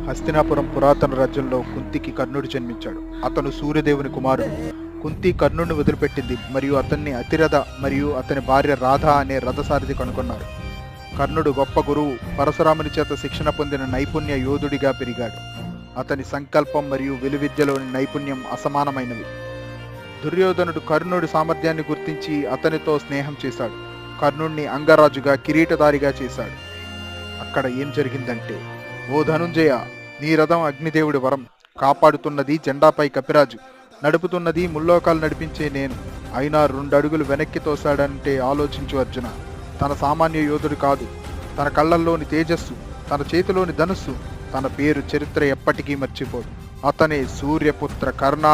హస్తినాపురం పురాతన రాజ్యంలో కుంతికి కర్ణుడు జన్మించాడు. అతను సూర్యదేవుని కుమారుడు. కుంతి కర్ణుడిని వదిలిపెట్టింది మరియు అతన్ని అతిరథ మరియు అతని భార్య రాధ అనే రథసారథి కనుగొన్నారు. కర్ణుడు గొప్ప గురువు, పరశురాముని చేత శిక్షణ పొందిన నైపుణ్య యోధుడిగా పెరిగాడు. అతని సంకల్పం మరియు విలువిద్యలోని నైపుణ్యం అసమానమైనవి. దుర్యోధనుడు కర్ణుడి సామర్థ్యాన్ని గుర్తించి అతనితో స్నేహం చేశాడు. కర్ణుడిని అంగరాజుగా, కిరీటధారిగా చేశాడు. అక్కడ ఏం జరిగిందంటే, ఓ ధనుంజయ, నీ రథం అగ్నిదేవుడి వరం. కాపాడుతున్నది జెండాపై కపిరాజు, నడుపుతున్నది ముల్లోకాలు నడిపించే నేను. అయినా 2 అడుగులు వెనక్కి తోశాడంటే ఆలోచించు అర్జున. తన సామాన్య యోధుడు కాదు. తన కళ్ళల్లోని తేజస్సు, తన చేతిలోని ధనుస్సు, తన పేరు చరిత్ర ఎప్పటికీ మర్చిపోదు. అతనే సూర్యపుత్ర కర్ణ.